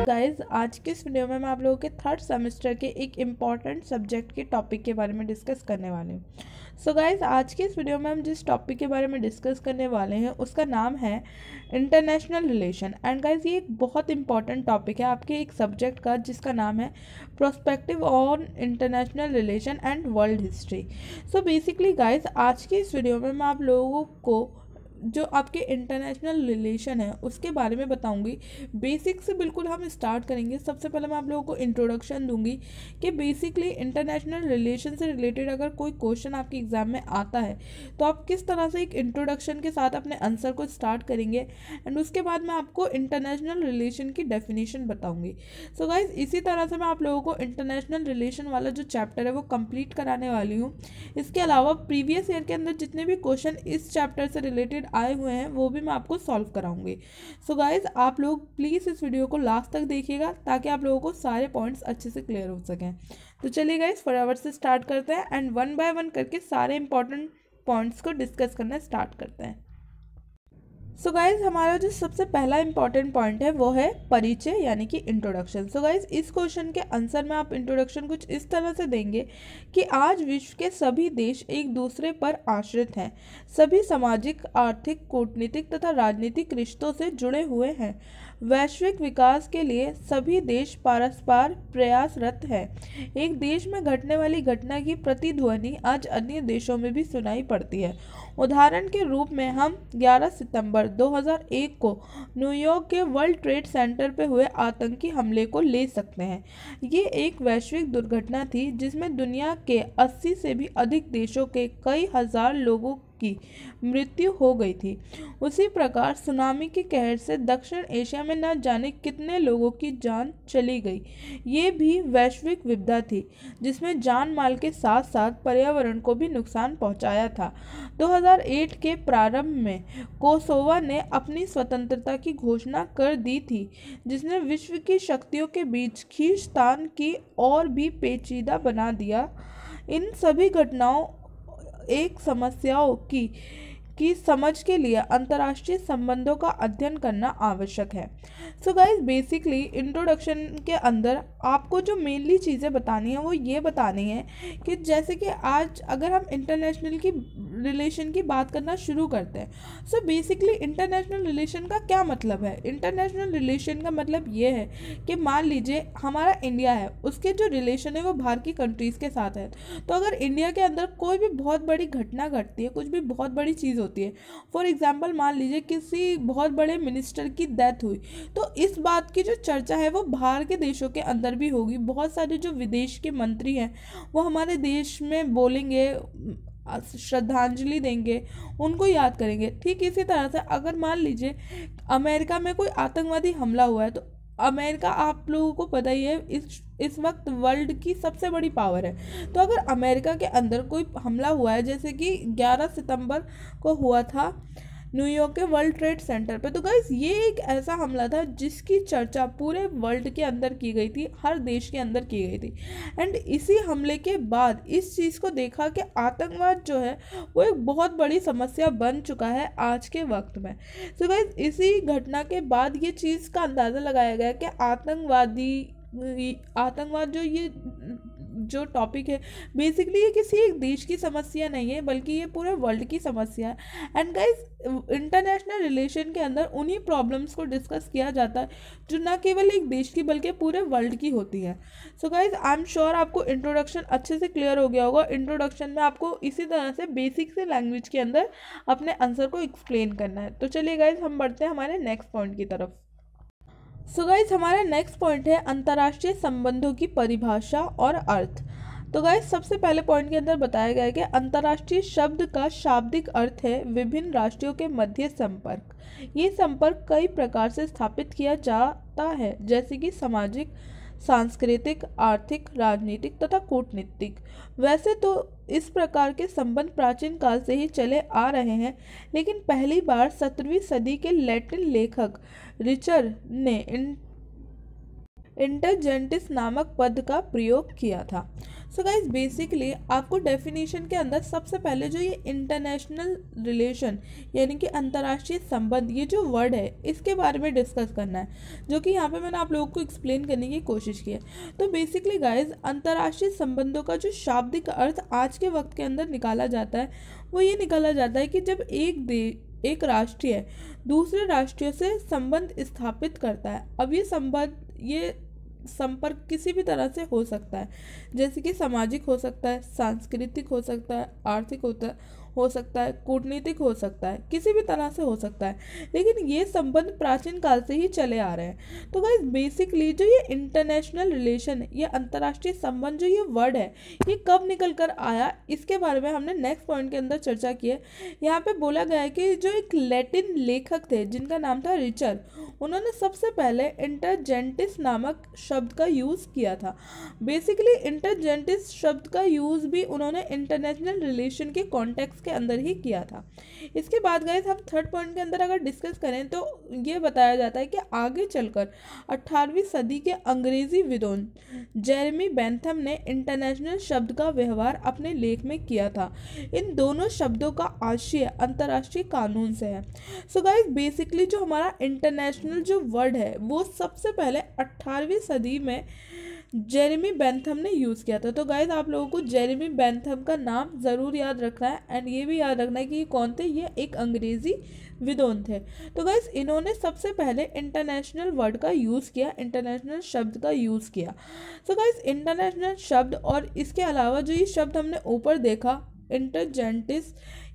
Guys आज के इस वीडियो में मैं आप लोगों के थर्ड सेमेस्टर के एक इम्पॉर्टेंट सब्जेक्ट के टॉपिक के बारे में डिस्कस करने वाले हूँ। सो गाइज आज के इस वीडियो में हम जिस टॉपिक के बारे में डिस्कस करने वाले हैं उसका नाम है इंटरनेशनल रिलेशन। एंड गाइज ये एक बहुत इंपॉर्टेंट टॉपिक है आपके एक सब्जेक्ट का जिसका नाम है prospective on international relation and world history. So basically guys आज के इस वीडियो में मैं आप लोगों को जो आपके इंटरनेशनल रिलेशन है उसके बारे में बताऊंगी। बेसिक से बिल्कुल हम स्टार्ट करेंगे। सबसे पहले मैं आप लोगों को इंट्रोडक्शन दूंगी कि बेसिकली इंटरनेशनल रिलेशन से रिलेटेड अगर कोई क्वेश्चन आपके एग्जाम में आता है तो आप किस तरह से एक इंट्रोडक्शन के साथ अपने आंसर को स्टार्ट करेंगे। एंड उसके बाद मैं आपको इंटरनेशनल रिलेशन की डेफिनेशन बताऊँगी। सो गाइज इसी तरह से मैं आप लोगों को इंटरनेशनल रिलेशन वाला जो चैप्टर है वो कंप्लीट कराने वाली हूँ। इसके अलावा प्रीवियस ईयर के अंदर जितने भी क्वेश्चन इस चैप्टर से रिलेटेड आए हुए हैं वो भी मैं आपको सॉल्व कराऊंगी। सो गाइज आप लोग प्लीज़ इस वीडियो को लास्ट तक देखिएगा ताकि आप लोगों को सारे पॉइंट्स अच्छे से क्लियर हो सकें। तो चलिए गाइज फटाफट से स्टार्ट करते हैं एंड वन बाय वन करके सारे इंपॉर्टेंट पॉइंट्स को डिस्कस करना स्टार्ट करते हैं। सो गाइज हमारा जो सबसे पहला इंपॉर्टेंट पॉइंट है वो है परिचय यानी कि इंट्रोडक्शन। सो गाइज इस क्वेश्चन के आंसर में आप इंट्रोडक्शन कुछ इस तरह से देंगे कि आज विश्व के सभी देश एक दूसरे पर आश्रित हैं, सभी सामाजिक, आर्थिक, कूटनीतिक तथा राजनीतिक रिश्तों से जुड़े हुए हैं, वैश्विक विकास के लिए सभी देश परस्पर प्रयासरत हैं। एक देश में घटने वाली घटना की प्रतिध्वनि आज अन्य देशों में भी सुनाई पड़ती है। उदाहरण के रूप में हम 11 सितंबर 2001 को न्यूयॉर्क के वर्ल्ड ट्रेड सेंटर पर हुए आतंकी हमले को ले सकते हैं। ये एक वैश्विक दुर्घटना थी जिसमें दुनिया के 80 से भी अधिक देशों के कई हजार लोगों की मृत्यु हो गई थी। उसी प्रकार सुनामी की कहर से दक्षिण एशिया में न जाने कितने लोगों की जान चली गई। ये भी वैश्विक विपदा थी जिसमें जान माल के साथ साथ पर्यावरण को भी नुकसान पहुंचाया था। 2008 के प्रारंभ में कोसोवो ने अपनी स्वतंत्रता की घोषणा कर दी थी जिसने विश्व की शक्तियों के बीच खींचतान की और भी पेचीदा बना दिया। इन सभी घटनाओं एक समस्याओं की समझ के लिए अंतर्राष्ट्रीय संबंधों का अध्ययन करना आवश्यक है। सो गाइज बेसिकली इंट्रोडक्शन के अंदर आपको जो मेनली चीज़ें बतानी है वो ये बतानी है कि जैसे कि आज अगर हम इंटरनेशनल की रिलेशन की बात करना शुरू करते हैं। सो बेसिकली इंटरनेशनल रिलेशन का क्या मतलब है। इंटरनेशनल रिलेशन का मतलब ये है कि मान लीजिए हमारा इंडिया है, उसके जो रिलेशन है वो बाहर की कंट्रीज़ के साथ है। तो अगर इंडिया के अंदर कोई भी बहुत बड़ी घटना घटती है, कुछ भी बहुत बड़ी चीज़ होती है, फॉर एग्जाम्पल मान लीजिए किसी बहुत बड़े मिनिस्टर की डेथ हुई, तो इस बात की जो चर्चा है वो बाहर के देशों के अंदर भी होगी। बहुत सारे जो विदेश के मंत्री हैं वो हमारे देश में बोलेंगे, श्रद्धांजलि देंगे, उनको याद करेंगे। ठीक इसी तरह से अगर मान लीजिए अमेरिका में कोई आतंकवादी हमला हुआ है तो अमेरिका आप लोगों को पता ही है इस वक्त वर्ल्ड की सबसे बड़ी पावर है। तो अगर अमेरिका के अंदर कोई हमला हुआ है जैसे कि 11 सितंबर को हुआ था न्यूयॉर्क के वर्ल्ड ट्रेड सेंटर पे, तो गाइस ये एक ऐसा हमला था जिसकी चर्चा पूरे वर्ल्ड के अंदर की गई थी, हर देश के अंदर की गई थी। एंड इसी हमले के बाद इस चीज़ को देखा कि आतंकवाद जो है वो एक बहुत बड़ी समस्या बन चुका है आज के वक्त में। सो गाइस इसी घटना के बाद ये चीज़ का अंदाज़ा लगाया गया कि आतंकवाद जो टॉपिक है बेसिकली ये किसी एक देश की समस्या नहीं है बल्कि ये पूरे वर्ल्ड की समस्या है। एंड गाइस इंटरनेशनल रिलेशन के अंदर उन्हीं प्रॉब्लम्स को डिस्कस किया जाता है जो ना केवल एक देश की बल्कि पूरे वर्ल्ड की होती है। So guys I am sure आपको इंट्रोडक्शन अच्छे से क्लियर हो गया होगा। इंट्रोडक्शन में आपको इसी तरह से बेसिक से लैंग्वेज के अंदर अपने आंसर को एक्सप्लेन करना है। तो चलिए गाइस हम बढ़ते हैं हमारे नेक्स्ट पॉइंट की तरफ। सो गाइज हमारा नेक्स्ट पॉइंट है अंतर्राष्ट्रीय संबंधों की परिभाषा और अर्थ। तो गाइज सबसे पहले पॉइंट के अंदर बताया गया है कि अंतर्राष्ट्रीय शब्द का शाब्दिक अर्थ है विभिन्न राष्ट्रों के मध्य संपर्क। ये संपर्क कई प्रकार से स्थापित किया जाता है जैसे कि सामाजिक, सांस्कृतिक, आर्थिक, राजनीतिक तथा कूटनीतिक। वैसे तो इस प्रकार के संबंध प्राचीन काल से ही चले आ रहे हैं, लेकिन पहली बार 17वीं सदी के लैटिन लेखक रिचर ने इंटरजेंटिस नामक पद का प्रयोग किया था। सो गाइज बेसिकली आपको डेफिनेशन के अंदर सबसे पहले जो ये इंटरनेशनल रिलेशन यानी कि अंतर्राष्ट्रीय संबंध ये जो वर्ड है इसके बारे में डिस्कस करना है, जो कि यहाँ पे मैंने आप लोगों को एक्सप्लेन करने की कोशिश की है। तो बेसिकली गाइज अंतर्राष्ट्रीय संबंधों का जो शाब्दिक अर्थ आज के वक्त के अंदर निकाला जाता है वो ये निकाला जाता है कि जब एक राष्ट्रीय दूसरे राष्ट्रीय से संबंध स्थापित करता है। अब ये संपर्क किसी भी तरह से हो सकता है, जैसे कि सामाजिक हो सकता है, सांस्कृतिक हो सकता है, आर्थिक हो सकता है, कूटनीतिक हो सकता है, किसी भी तरह से हो सकता है, लेकिन ये संबंध प्राचीन काल से ही चले आ रहे हैं। तो गाइस बेसिकली जो ये इंटरनेशनल रिलेशन ये अंतर्राष्ट्रीय संबंध जो ये वर्ड है ये कब निकल कर आया इसके बारे में हमने नेक्स्ट पॉइंट के अंदर चर्चा की है। यहाँ पे बोला गया है कि जो एक लैटिन लेखक थे जिनका नाम था रिचर, उन्होंने सबसे पहले इंटरजेंटिस नामक शब्द का यूज़ किया था। बेसिकली इंटरजेंटिस शब्द का यूज़ भी उन्होंने इंटरनेशनल रिलेशन के कॉन्टेक्स्ट के अंदर ही किया था। इसके बाद गाइस हम थर्ड पॉइंट के अंदर अगर डिस्कस करें तो ये बताया जाता है कि आगे चलकर 18वीं सदी के अंग्रेजी विद्वान जेरेमी बेंथम ने इंटरनेशनल शब्द का व्यवहार अपने लेख में किया था। इन दोनों शब्दों का आशय अंतर्राष्ट्रीय कानून से है। सो गाइस बेसिकली जो हमारा इंटरनेशनल जो वर्ड है वो सबसे पहले 18वीं सदी में जेरेमी बेंथम ने यूज़ किया था। तो गाइस आप लोगों को जेरेमी बेंथम का नाम ज़रूर याद रखना है एंड ये भी याद रखना है कि ये कौन थे, ये एक अंग्रेज़ी विद्वान थे। तो गाइस इन्होंने सबसे पहले इंटरनेशनल वर्ड का यूज़ किया, इंटरनेशनल शब्द का यूज़ किया। तो गाइस इंटरनेशनल शब्द और इसके अलावा जो ये शब्द हमने ऊपर देखा इंटरजेंटिस,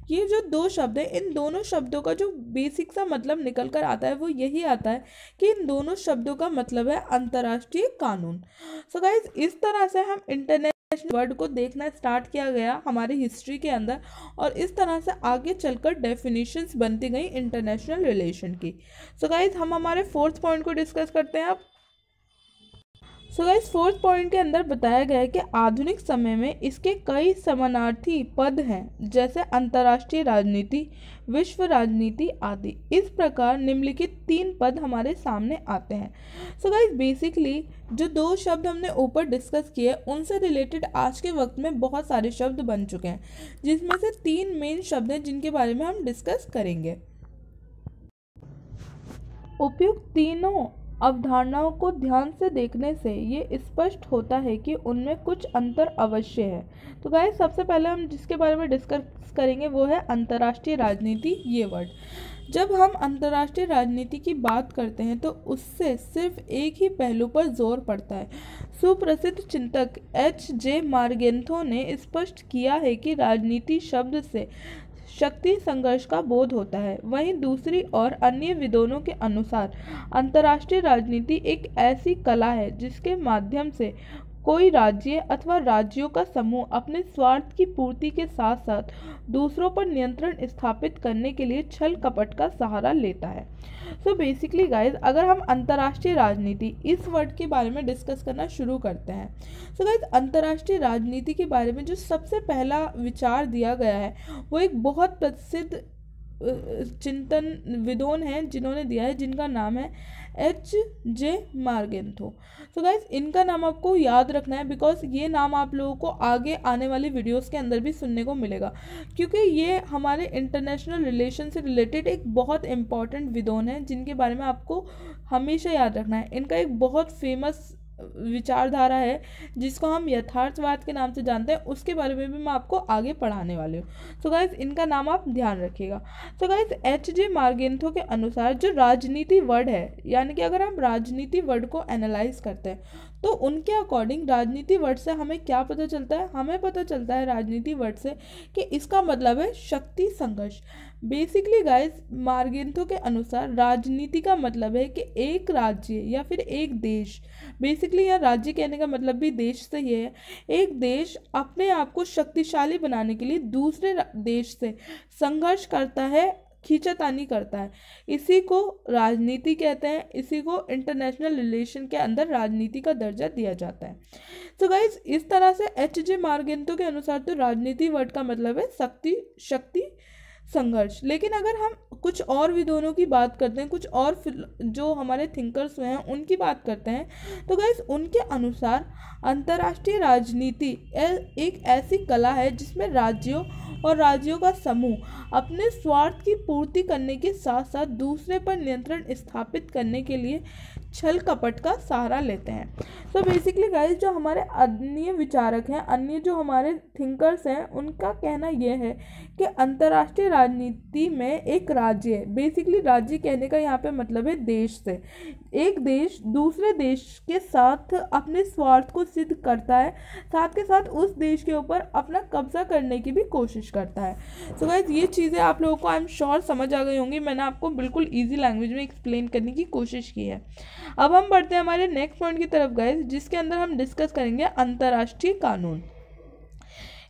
ये जो दो शब्द हैं इन दोनों शब्दों का जो बेसिक सा मतलब निकल कर आता है वो यही आता है कि इन दोनों शब्दों का मतलब है अंतर्राष्ट्रीय कानून। सो गाइस इस तरह से हम इंटरनेशनल वर्ड को देखना स्टार्ट किया गया हमारी हिस्ट्री के अंदर और इस तरह से आगे चलकर डेफिनेशंस बनती गई इंटरनेशनल रिलेशन की। सो गाइस हम हमारे फोर्थ पॉइंट को डिस्कस करते हैं अब। सो गाइस फोर्थ पॉइंट के अंदर बताया गया है कि आधुनिक समय में इसके कई समानार्थी पद हैं जैसे अंतर्राष्ट्रीय राजनीति, विश्व राजनीति आदि। इस प्रकार निम्नलिखित 3 पद हमारे सामने आते हैं। सो गाइस बेसिकली जो 2 शब्द हमने ऊपर डिस्कस किए उनसे रिलेटेड आज के वक्त में बहुत सारे शब्द बन चुके हैं, जिसमें से 3 मेन शब्द हैं जिनके बारे में हम डिस्कस करेंगे। उपयुक्त तीनों अवधारणाओं को ध्यान से देखने से ये स्पष्ट होता है कि उनमें कुछ अंतर अवश्य है। तो गाइस सबसे पहले हम जिसके बारे में डिस्कस करेंगे वो है अंतर्राष्ट्रीय राजनीति। ये वर्ड जब हम अंतर्राष्ट्रीय राजनीति की बात करते हैं तो उससे सिर्फ एक ही पहलू पर जोर पड़ता है। सुप्रसिद्ध चिंतक H.J. मार्गेंथो ने स्पष्ट किया है कि राजनीति शब्द से शक्ति संघर्ष का बोध होता है। वहीं दूसरी ओर अन्य विद्वानों के अनुसार अंतर्राष्ट्रीय राजनीति एक ऐसी कला है जिसके माध्यम से कोई राज्य अथवा राज्यों का समूह अपने स्वार्थ की पूर्ति के साथ साथ दूसरों पर नियंत्रण स्थापित करने के लिए छल कपट का सहारा लेता है। सो बेसिकली गाइज अगर हम अंतर्राष्ट्रीय राजनीति इस वर्ड के बारे में डिस्कस करना शुरू करते हैं। सो गाइज अंतर्राष्ट्रीय राजनीति के बारे में जो सबसे पहला विचार दिया गया है वो एक बहुत प्रसिद्ध चिंतन विद्वान हैं जिन्होंने दिया है, जिनका नाम है H.J. मार्गेंथो। सो गाइज इनका नाम आपको याद रखना है बिकॉज ये नाम आप लोगों को आगे आने वाली वीडियोस के अंदर भी सुनने को मिलेगा, क्योंकि ये हमारे इंटरनेशनल रिलेशन से रिलेटेड एक बहुत इंपॉर्टेंट विद्वान है जिनके बारे में आपको हमेशा याद रखना है। इनका एक बहुत फेमस विचारधारा है जिसको हम यथार्थवाद के नाम से जानते हैं, उसके बारे में भी मैं आपको आगे पढ़ाने वाली हूँ। सो गाइज इनका नाम आप ध्यान रखिएगा। So guys H.J. मार्गेंथो के अनुसार जो राजनीति वर्ड है, यानी कि अगर हम राजनीति वर्ड को एनालाइज करते हैं तो उनके अकॉर्डिंग राजनीति वर्ड से हमें क्या पता चलता है, हमें पता चलता है राजनीति वर्ड से कि इसका मतलब है शक्ति संघर्ष। बेसिकली गाइज मार्गेंथो के अनुसार राजनीति का मतलब है कि एक राज्य या फिर एक देश, बेसिकली यहाँ राज्य कहने का मतलब भी देश से ही है, एक देश अपने आप को शक्तिशाली बनाने के लिए दूसरे देश से संघर्ष करता है, खींचातानी करता है। इसी को राजनीति कहते हैं, इसी को इंटरनेशनल रिलेशन के अंदर राजनीति का दर्जा दिया जाता है। तो गाइज इस तरह से H.J. मार्गेंथो के अनुसार तो राजनीति वर्ड का मतलब है शक्ति संघर्ष। लेकिन अगर हम कुछ और विद्वानों की बात करते हैं, कुछ और जो हमारे थिंकर्स हुए हैं उनकी बात करते हैं, तो गाइस उनके अनुसार अंतर्राष्ट्रीय राजनीति एक ऐसी कला है जिसमें राज्यों और राज्यों का समूह अपने स्वार्थ की पूर्ति करने के साथ साथ दूसरे पर नियंत्रण स्थापित करने के लिए छल कपट का सहारा लेते हैं। तो बेसिकली गाइस जो हमारे अन्य विचारक हैं, अन्य जो हमारे थिंकर्स हैं, उनका कहना यह है कि अंतर्राष्ट्रीय राजनीति में एक राज्य, बेसिकली राज्य कहने का यहाँ पे मतलब है देश से, एक देश दूसरे देश के साथ अपने स्वार्थ को सिद्ध करता है, साथ के साथ उस देश के ऊपर अपना कब्जा करने की भी कोशिश करता है। सो गाइस ये चीज़ें आप लोगों को आई एम श्योर समझ आ गई होंगी, मैंने आपको बिल्कुल ईजी लैंग्वेज में एक्सप्लेन करने की कोशिश की है। अब हम बढ़ते हैं हमारे नेक्स्ट पॉइंट की तरफ गाइस, जिसके अंदर हम डिस्कस करेंगे अंतर्राष्ट्रीय कानून।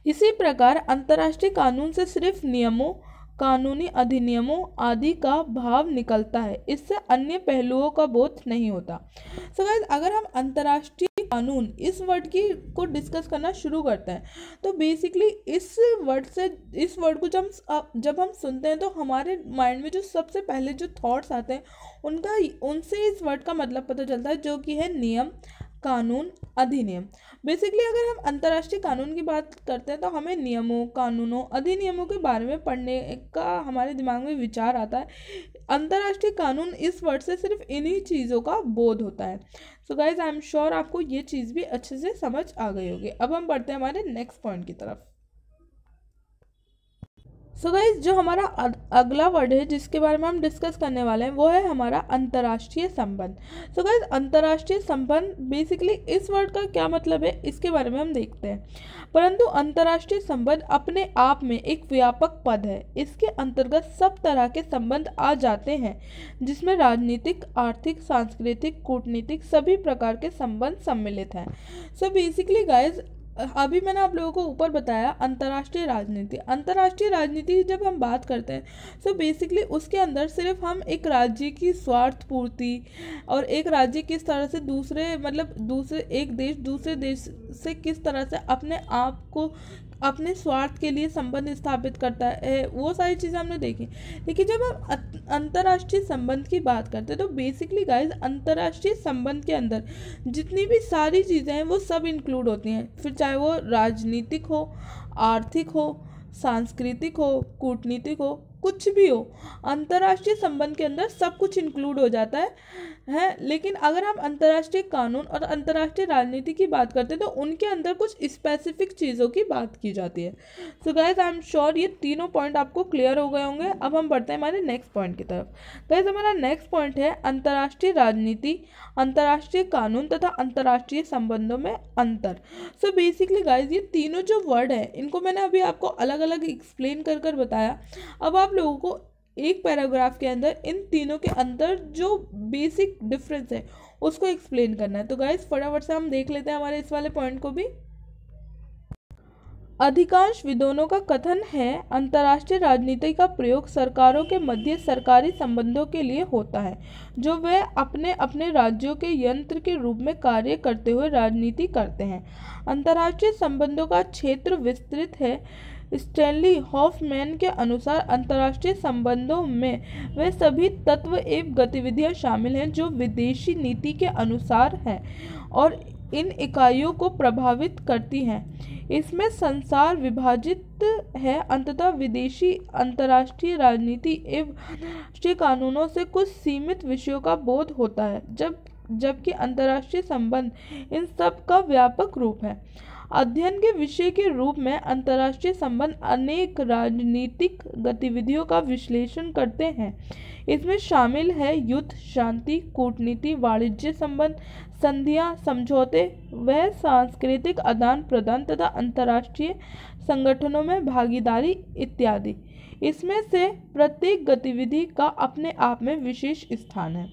इसी प्रकार अंतर्राष्ट्रीय कानून से सिर्फ नियमों, कानूनी अधिनियमों आदि का भाव निकलता है, इससे अन्य पहलुओं का बोध नहीं होता। सो गाइस अगर हम अंतर्राष्ट्रीय कानून इस वर्ड को डिस्कस करना शुरू करते हैं, तो बेसिकली इस वर्ड को जब हम सुनते हैं तो हमारे माइंड में जो सबसे पहले जो थॉट्स आते हैं उनसे इस वर्ड का मतलब पता चलता है, जो कि है नियम, कानून, अधिनियम। बेसिकली अगर हम अंतर्राष्ट्रीय कानून की बात करते हैं तो हमें नियमों, कानूनों, अधिनियमों के बारे में पढ़ने का हमारे दिमाग में विचार आता है। अंतर्राष्ट्रीय कानून इस वर्ड से सिर्फ इन्हीं चीज़ों का बोध होता है। So guys I am sure आपको ये चीज़ भी अच्छे से समझ आ गई होगी। अब हम बढ़ते हैं हमारे नेक्स्ट पॉइंट की तरफ। सो गाइज जो हमारा अगला वर्ड है जिसके बारे में हम डिस्कस करने वाले हैं वो है हमारा अंतर्राष्ट्रीय संबंध। सो गाइज अंतर्राष्ट्रीय संबंध बेसिकली इस वर्ड का क्या मतलब है इसके बारे में हम देखते हैं। परंतु अंतर्राष्ट्रीय संबंध अपने आप में एक व्यापक पद है। इसके अंतर्गत सब तरह के संबंध आ जाते हैं जिसमें राजनीतिक, आर्थिक, सांस्कृतिक, कूटनीतिक सभी प्रकार के संबंध सम्मिलित हैं। सो बेसिकली गाइज अभी मैंने आप लोगों को ऊपर बताया अंतर्राष्ट्रीय राजनीति जब हम बात करते हैं तो बेसिकली उसके अंदर सिर्फ हम एक राज्य की स्वार्थ पूर्ति और एक राज्य किस तरह से एक देश दूसरे देश से किस तरह से अपने आप को अपने स्वार्थ के लिए संबंध स्थापित करता है, वो सारी चीज़ें हमने देखी। लेकिन जब हम अंतर्राष्ट्रीय संबंध की बात करते हैं तो बेसिकली गाइज अंतर्राष्ट्रीय संबंध के अंदर जितनी भी सारी चीज़ें हैं वो सब इंक्लूड होती हैं, फिर चाहे वो राजनीतिक हो, आर्थिक हो, सांस्कृतिक हो, कूटनीतिक हो, कुछ भी हो, अंतर्राष्ट्रीय संबंध के अंदर सब कुछ इंक्लूड हो जाता है। लेकिन अगर हम अंतर्राष्ट्रीय कानून और अंतर्राष्ट्रीय राजनीति की बात करते हैं तो उनके अंदर कुछ स्पेसिफिक चीज़ों की बात की जाती है। So guys I am sure ये तीनों पॉइंट आपको क्लियर हो गए होंगे। अब हम बढ़ते हैं हमारे नेक्स्ट पॉइंट की तरफ। गाइज हमारा नेक्स्ट पॉइंट है अंतर्राष्ट्रीय राजनीति, अंतर्राष्ट्रीय कानून तथा अंतर्राष्ट्रीय संबंधों में अंतर। सो बेसिकली गाइज ये तीनों जो वर्ड है इनको मैंने अभी आपको अलग अलग एक्सप्लेन कर बताया। अब आप लोगों को एक पैराग्राफ के अंदर इन तीनों के अंदर जो बेसिक डिफरेंस है उसको एक्सप्लेन करना है। तो गाइस फटाफट से हम देख लेते हैं हमारे इस वाले पॉइंट को भी। अधिकांश विद्वानों का कथन है अंतर्राष्ट्रीय राजनीति का प्रयोग सरकारों के मध्य सरकारी संबंधों के लिए होता है, जो वे अपने अपने राज्यों के यंत्र के रूप में कार्य करते हुए राजनीति करते हैं। अंतर्राष्ट्रीय संबंधों का क्षेत्र विस्तृत है। स्टैनली हॉफमैन के अनुसार अंतर्राष्ट्रीय संबंधों में वे सभी तत्व एवं गतिविधियां शामिल हैं जो विदेशी नीति के अनुसार हैं और इन इकाइयों को प्रभावित करती हैं। इसमें संसार विभाजित है। अंततः विदेशी अंतर्राष्ट्रीय राजनीति एवं अंतर्राष्ट्रीय कानूनों से कुछ सीमित विषयों का बोध होता है, जबकि अंतर्राष्ट्रीय संबंध इन सब का व्यापक रूप है। अध्ययन के विषय के रूप में अंतर्राष्ट्रीय संबंध अनेक राजनीतिक गतिविधियों का विश्लेषण करते हैं। इसमें शामिल है युद्ध, शांति, कूटनीति, वाणिज्य संबंध, संधियां, समझौते व सांस्कृतिक आदान प्रदान तथा अंतर्राष्ट्रीय संगठनों में भागीदारी इत्यादि। इसमें से प्रत्येक गतिविधि का अपने आप में विशेष स्थान है।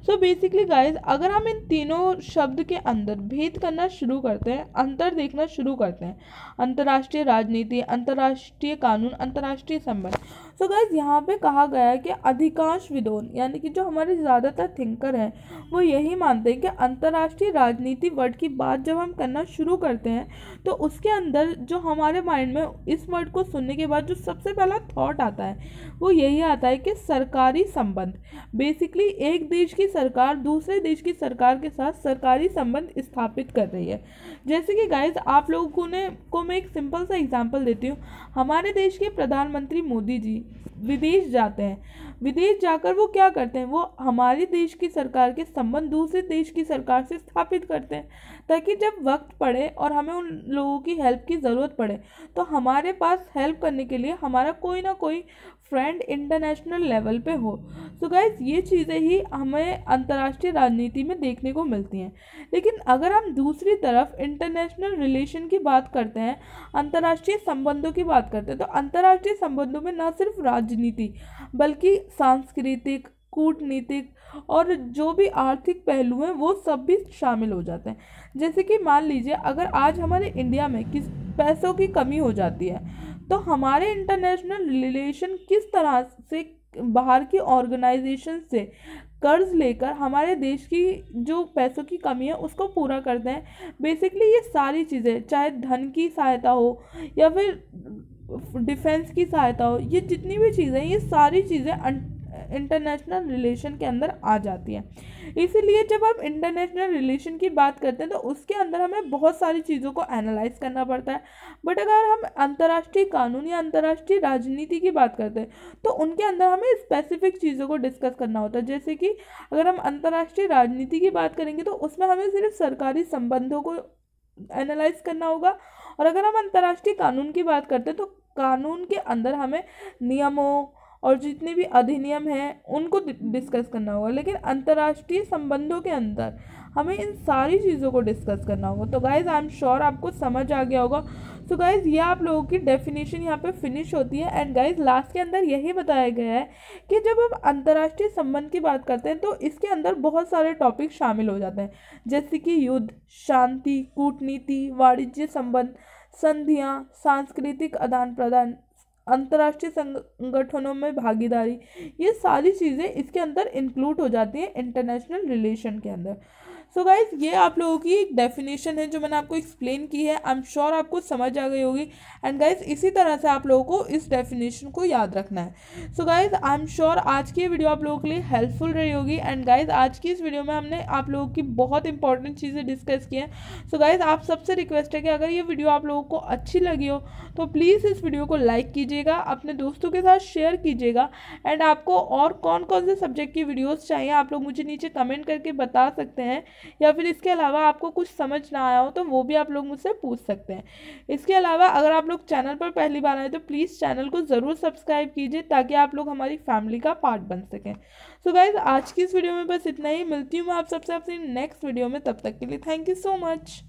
सो बेसिकली गाइज अगर हम इन तीनों शब्द के अंदर भेद करना शुरू करते हैं, अंतर देखना शुरू करते हैं, अंतर्राष्ट्रीय राजनीति, अंतर्राष्ट्रीय कानून, अंतर्राष्ट्रीय संबंध, सो गाइस यहाँ पे कहा गया है कि अधिकांश विद्वान यानी कि जो हमारे ज़्यादातर थिंकर हैं वो यही मानते हैं कि अंतर्राष्ट्रीय राजनीति वर्ड की बात जब हम करना शुरू करते हैं तो उसके अंदर जो हमारे माइंड में इस वर्ड को सुनने के बाद जो सबसे पहला थॉट आता है वो यही आता है कि सरकारी संबंध। बेसिकली एक देश की सरकार दूसरे देश की सरकार के साथ सरकारी संबंध स्थापित कर रही है। जैसे कि गाइज आप लोगों ने को मैं एक सिंपल सा एग्जांपल देती हूँ। हमारे देश के प्रधानमंत्री मोदी जी विदेश जाते हैं, विदेश जाकर वो क्या करते हैं, वो हमारे देश की सरकार के संबंध दूसरे देश की सरकार से स्थापित करते हैं ताकि जब वक्त पड़े और हमें उन लोगों की हेल्प की ज़रूरत पड़े तो हमारे पास हेल्प करने के लिए हमारा कोई ना कोई फ्रेंड इंटरनेशनल लेवल पे हो। सो गाइज ये चीज़ें ही हमें अंतर्राष्ट्रीय राजनीति में देखने को मिलती हैं। लेकिन अगर हम दूसरी तरफ इंटरनेशनल रिलेशन की बात करते हैं, अंतर्राष्ट्रीय संबंधों की बात करते हैं, तो अंतर्राष्ट्रीय संबंधों में न सिर्फ राजनीति बल्कि सांस्कृतिक, कूटनीतिक और जो भी आर्थिक पहलू हैं वो सब भी शामिल हो जाते हैं। जैसे कि मान लीजिए अगर आज हमारे इंडिया में किस पैसों की कमी हो जाती है तो हमारे इंटरनेशनल रिलेशन किस तरह से बाहर की ऑर्गेनाइजेशन से कर्ज लेकर हमारे देश की जो पैसों की कमी है उसको पूरा करते हैं। बेसिकली ये सारी चीज़ें चाहे धन की सहायता हो या फिर डिफेंस की सहायता हो, ये जितनी भी चीज़ें ये सारी चीज़ें इंटरनेशनल रिलेशन के अंदर आ जाती हैं। इसीलिए जब हम इंटरनेशनल रिलेशन की बात करते हैं तो उसके अंदर हमें बहुत सारी चीज़ों को एनालाइज करना पड़ता है। बट अगर हम अंतर्राष्ट्रीय कानून या अंतर्राष्ट्रीय राजनीति की बात करते हैं तो उनके अंदर हमें स्पेसिफिक चीज़ों को डिस्कस करना होता है। जैसे कि अगर हम अंतर्राष्ट्रीय राजनीति की बात करेंगे तो उसमें हमें सिर्फ सरकारी संबंधों को एनालाइज करना होगा, और अगर हम अंतर्राष्ट्रीय कानून की बात करते हैं तो कानून के अंदर हमें नियमों और जितने भी अधिनियम हैं उनको डिस्कस करना होगा। लेकिन अंतर्राष्ट्रीय संबंधों के अंदर हमें इन सारी चीज़ों को डिस्कस करना होगा। तो गाइज़ आई एम श्योर आपको समझ आ गया होगा। सो गाइज़ ये आप लोगों की डेफिनेशन यहाँ पे फिनिश होती है। एंड गाइज़ लास्ट के अंदर यही बताया गया है कि जब हम अंतर्राष्ट्रीय संबंध की बात करते हैं तो इसके अंदर बहुत सारे टॉपिक शामिल हो जाते हैं, जैसे कि युद्ध, शांति, कूटनीति, वाणिज्य संबंध, संधियाँ, सांस्कृतिक आदान प्रदान, अंतर्राष्ट्रीय संगठनों में भागीदारी। ये सारी चीज़ें इसके अंदर इंक्लूड हो जाती हैं इंटरनेशनल रिलेशन के अंदर। सो गाइज ये आप लोगों की एक डेफिनेशन है जो मैंने आपको एक्सप्लेन की है। आई एम श्योर आपको समझ आ गई होगी। एंड गाइज इसी तरह से आप लोगों को इस डेफिनेशन को याद रखना है। So guys I am sure आज की वीडियो आप लोगों के लिए हेल्पफुल रही होगी। एंड गाइज आज की इस वीडियो में हमने आप लोगों की बहुत इंपॉर्टेंट चीज़ें डिस्कस की हैं। सो गाइज आप सबसे रिक्वेस्ट है कि अगर ये वीडियो आप लोगों को अच्छी लगी हो तो प्लीज़ इस वीडियो को लाइक कीजिएगा, अपने दोस्तों के साथ शेयर कीजिएगा। एंड आपको और कौन कौन से सब्जेक्ट की वीडियोज़ चाहिए आप लोग मुझे नीचे कमेंट करके बता सकते हैं, या फिर इसके अलावा आपको कुछ समझ ना आया हो तो वो भी आप लोग मुझसे पूछ सकते हैं। इसके अलावा अगर आप लोग चैनल पर पहली बार आए तो प्लीज़ चैनल को ज़रूर सब्सक्राइब कीजिए ताकि आप लोग हमारी फैमिली का पार्ट बन सकें। सो गाइज आज की इस वीडियो में बस इतना ही। मिलती हूँ मैं आप सबसे अपनी नेक्स्ट वीडियो में, तब तक के लिए थैंक यू सो मच।